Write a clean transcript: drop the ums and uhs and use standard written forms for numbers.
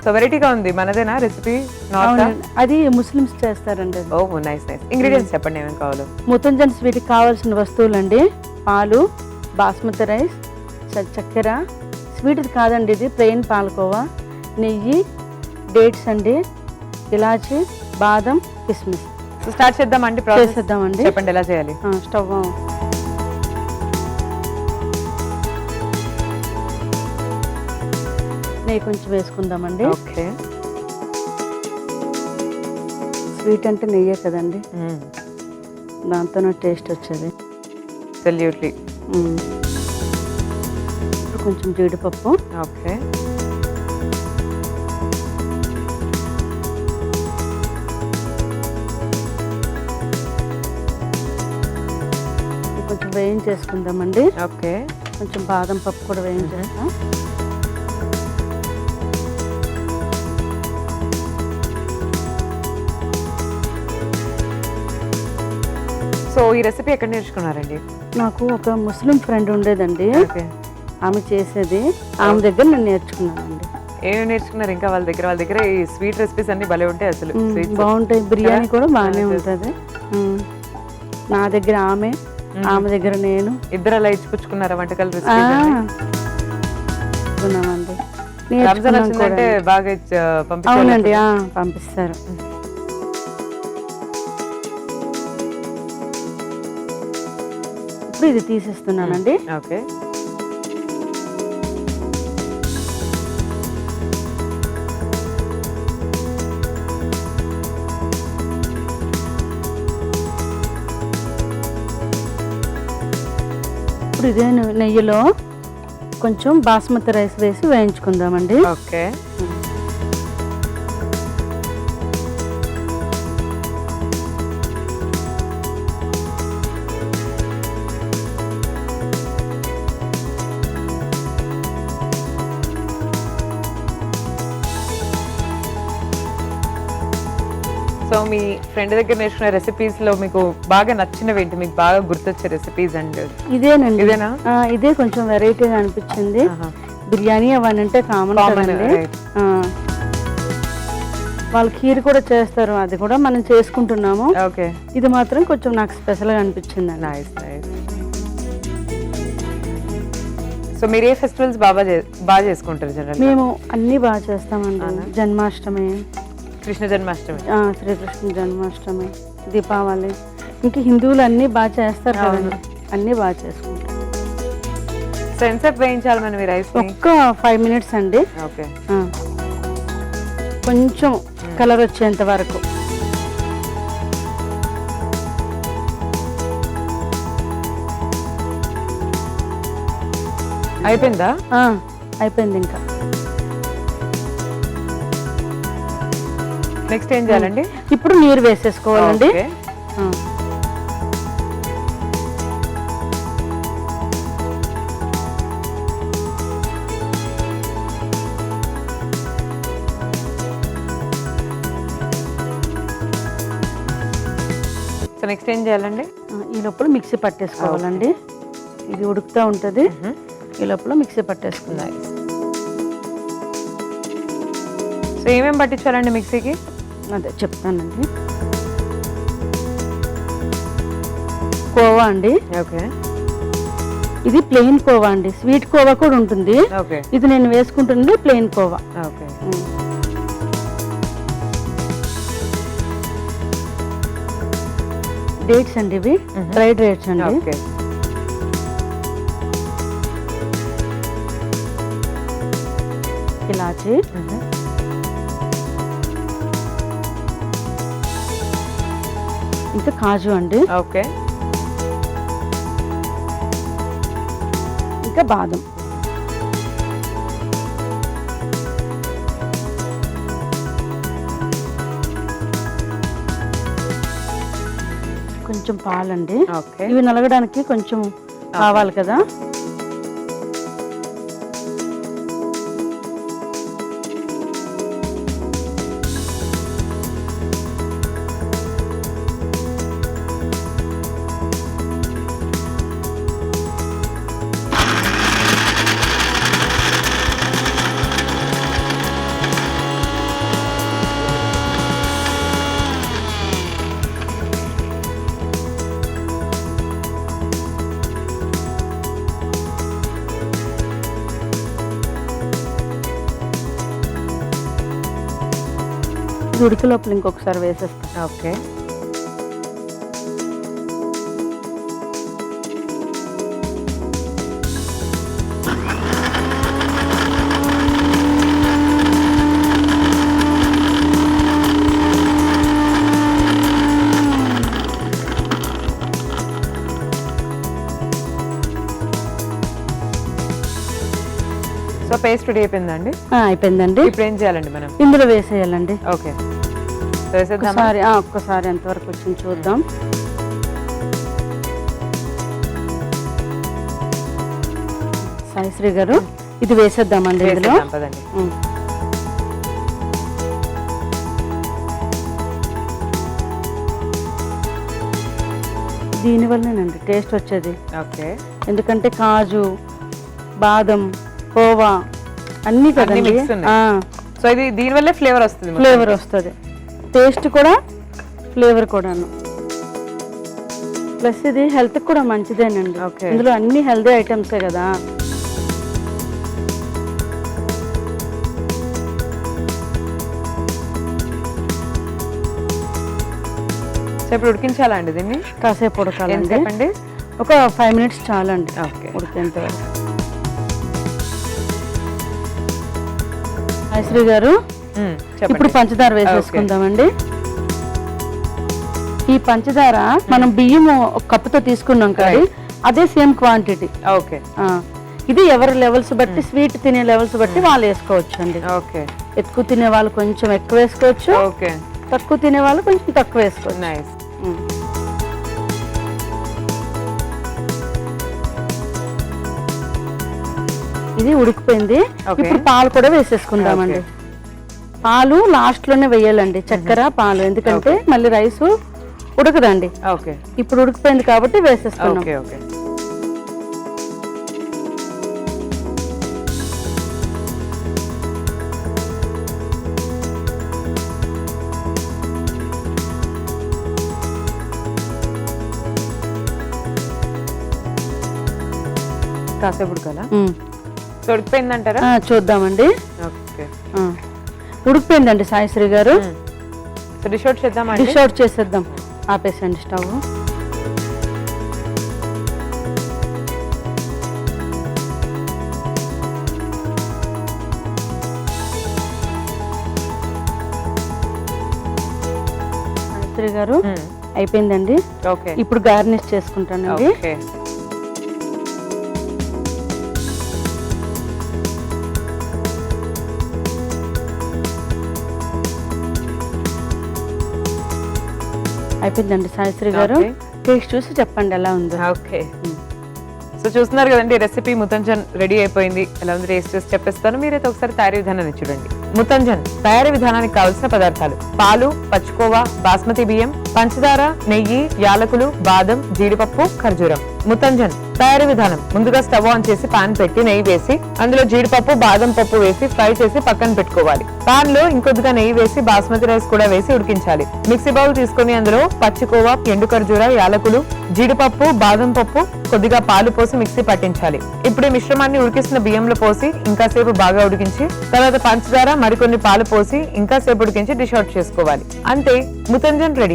So వెరైటీగా ఉంది. మనదేనా recipe? అది ముస్లిమ్స్ చేస్తారండి. Oh nice nice. ఇంగ్రీడియంట్స్ చెప్పండి ఏమేమి కావాలో. ముతంజన్ స్వీట్కి కావాల్సిన వస్తువులు అండి: పాలు, బాస్మతి రైస్, చక్కెర, స్వీట్ కాదండి ఇది ప్లెయిన్ పాలకోవా, నెయ్యి, డేట్స్ అండి, ఇలాచి, బాదం, కిస్మిస్. సో స్టార్ట్ చేద్దామండి. చేద్దామండి. చెప్పండి ఎలా చేయాలి. స్టవ్ నెయ్యి కొంచెం వేసుకుందామండి. ఓకే. స్వీట్ అంటే నెయ్యే కదండి, దాంతోనే టేస్ట్ వచ్చేది. అబ్సల్యూట్లీ. కొంచెం జీడిపప్పు. ఓకే. కొంచెం వేయించేసుకుందామండి. ఓకే. కొంచెం బాదం పప్పు కూడా వేయించేస్తాం. సో ఈ రెసిపీ ఎక్కడ నేర్చుకున్నారండి? నాకు ఒక ముస్లిం ఫ్రెండ్ ఉండేదండి, ఆమె చేసేది, ఆమె దగ్గర నేను నేర్చుకున్నానండి. ఏమి నేర్చుకున్నారు ఇంకా వాళ్ళ దగ్గర? వాళ్ళ దగ్గర ఈ స్వీట్ రెసిపీస్ అన్ని భలే ఉంటాయి అసలు. బాగుంటాయి. బిర్యానీ కూడా బాగానే ఉంటుంది. నా దగ్గర ఆమె, ఆమె దగ్గర నేను, ఇద్దరు అలా ఇచ్చిపుచ్చుకున్నారా వంటకాల రెసిపీ? రంజాన్ వచ్చిందంటే బాగా అవునండి, పంపిస్తారు. ఇప్పుడు ఇది తీసేస్తున్నానండి. ఓకే. ఇప్పుడు ఇదే నెయ్యిలో కొంచెం బాస్మతి రైస్ వేసి వేయించుకుందామండి. ఓకే. సో మీ ఫ్రెండ్ దగ్గర నేర్చుకున్న రెసిపీస్ లో మీకు బాగా నచ్చినవి ఏంటి? మీకు బాగా గుర్తొచ్చే రెసిపీస్ అండ్? ఇదేనండి. ఇదేనా? ఇదే కొంచెం వెరైటీగా అనిపించింది. బిర్యానీ అవన్నీ అంటే కామన్ కదండి. వాళ్ళు ఖీర్ కూడా చేస్తారు, అది కూడా మనం చేసుకుంటున్నాము. ఓకే. ఇది మాత్రం కొంచెం నాకు స్పెషల్ గా అనిపించింది. Nice nice. సో మీరు ఏ ఫెస్టివల్స్ బాగా చేసుకుంటారు జనరల్? మేము అన్ని బాగా చేస్తామండి. జన్మాష్టమి, కృష్ణ జన్మాష్టమి, శ్రీకృష్ణ జన్మాష్టమి, దీపావళి, ఇంకా హిందువులు అన్ని బాగా చేస్తారు కదండి, అన్ని బాగా చేసుకుంటారు. సో ఎంతసేపు వేయించాలి మనం ఈ రైస్? ఒక్క 5 minutes అండి. ఓకే. కొంచెం కలర్ వచ్చేంత వరకు. అయిపోయిందా? అయిపోయింది. ఇంకా నెక్స్ట్ ఏం చేయాలండి? ఇప్పుడు నీరు వేసేసుకోవాలండి. సో నెక్స్ట్ ఏం చేయాలండి? ఈ లోపల మిక్సీ పట్టేసుకోవాలండి. ఇది ఉడుకుతూ ఉంటుంది, ఈ లోపల మిక్సీ పట్టేసుకుందాం. సో ఏమేమి పట్టించాలండి మిక్సీకి? అదే చెప్తానండి. కోవా అండి. ఓకే. ఇది ప్లెయిన్ కోవా అండి. స్వీట్ కోవా కూడా ఉంటుంది. ఓకే. ఇది నేను వేసుకుంటున్నది ప్లెయిన్ కోవా. ఓకే. డేట్స్ అండి, ఇవి డ్రైడ్ డేట్స్ అండి. ఓకే. ఇలాచి, ఇంకా కాజు అండి. ఓకే. ఇంకా బాదం. కొంచెం పాలండి. ఇవి నలగడానికి కొంచెం కావాలి కదా. ఇది ఉడికి లోపల ఇంకొకసారి వేసేస్తాం. ఓకే. సో పేస్ట్ రెడీ అయిపోయిందండి. అయిపోయిందండి. ఇప్పుడు ఏం చేయాలండి మనం? ఇందులో వేసేయాలండి. ఓకే. వేసేద్దాం. ఒక్కసారి ఎంతవరకు వచ్చింది చూద్దాం. సాయిశ్రీ గారు ఇది వేసేద్దామండి ఇందులో. పదండి. దీనివల్లనండి టేస్ట్ వచ్చేది. ఓకే. ఎందుకంటే కాజు, బాదం, కోవా అన్నీ కదండి. సో ఇది దీనివల్లే ఫ్లేవర్ వస్తుంది. ఫ్లేవర్ వస్తుంది, టేస్ట్ కూడా, ఫ్లేవర్ కూడాను. ప్లస్ ఇది హెల్త్ కూడా మంచిదేనండి. ఇందులో అన్ని హెల్తీ ఐటమ్సే కదా. ఇప్పుడు ఉడికించాలా అండి దీన్ని? కాసేపు ఉడకాలండి. చెప్పండి. ఒక 5 minutes చాలండి ఉడికేంత వరకు. శ్రీ గారు ఇప్పుడు పంచదార వేసేసుకుందామండి. ఈ పంచదార మనం బియ్యం ఒక కప్పుతో తీసుకున్నాం కదా, అదే సేమ్ క్వాంటిటీ. ఓకే. ఇది ఎవరి లెవెల్స్ బట్టి, స్వీట్ తినే లెవెల్స్ బట్టి వాళ్ళు వేసుకోవచ్చు అండి. ఓకే. ఎక్కువ తినే వాళ్ళు కొంచెం ఎక్కువ వేసుకోవచ్చు. ఓకే. తక్కువ తినే వాళ్ళు కొంచెం తక్కువ వేసుకోవచ్చు. నైస్. ఇది ఉడికిపోయింది. ఇప్పుడు పాలు కూడా వేసేసుకుందామండి. పాలు లాస్ట్ లోనే వేయాలండి, చక్కెర పాలు, ఎందుకంటే మళ్ళీ రైస్ ఉడకదండి. ఓకే. ఇప్పుడు ఉడికిపోయింది కాబట్టి వేసేసుకున్నాం. ఓకే. ఓకే. కాసేపు ఉడకాలా? ఉడికిపోయిందంటారా? చూద్దామండి. ఓకే. ఉడికిపోయిందండి సాయిశ్రీ గారు. డిష్ అవుట్ చేద్దాం. డిష్ అవుట్ చేసేద్దాం. ఆపేసండి స్టవ్. సాయిశ్రీ గారు అయిపోయిందండి. ఓకే. ఇప్పుడు గార్నిష్ చేసుకుంటానండి. ఓకే. అయిపోయిందండి సాయిశ్రీ గారు. టేస్ట్ చూసి చెప్పండి ఎలా ఉందో. ఓకే. సో చూస్తున్నారు కదండి, రెసిపీ ముతంజన్ రెడీ అయిపోయింది. ఎలా ఉంది టేస్ట్ చేసి చెప్పేస్తాను, మీరైతే ఒకసారి తయారీ విధానాన్ని చూడండి. ముతంజన్ తయారీ విధానానికి కావాల్సిన పదార్థాలు: పాలు, పచ్చికోవా, బాస్మతి బియ్యం, పంచదార, నెయ్యి, యాలకులు, బాదం, జీడిపప్పు, ఖర్జూరం. ముతంజన్ తయారీ విధానం: ముందుగా స్టవ్ ఆన్ చేసి పాన్ పెట్టి నెయ్యి వేసి అందులో జీడిపప్పు, బాదం పప్పు వేసి ఫ్రై చేసి పక్కన పెట్టుకోవాలి. పాన్ లో ఇంకొద్దిగా నెయ్యి వేసి బాస్మతి రైస్ కూడా వేసి ఉడికించాలి. మిక్సీ బౌల్ తీసుకుని అందులో పచ్చికోవా, ఎండు ఖర్జూర, యాలకులు, జీడిపప్పు, బాదం పప్పు, కొద్దిగా పాలు పోసి మిక్సీ పట్టించాలి. ఇప్పుడు ఈ మిశ్రమాన్ని ఉడికిస్తున్న బియ్యంలో పోసి ఇంకాసేపు బాగా ఉడికించి తర్వాత పంచదార, మరికొన్ని పాలు పోసి ఇంకాసేపు ఉడికించి డిష్ అవుట్ చేసుకోవాలి. అంతే, ముతంజన్ రెడీ.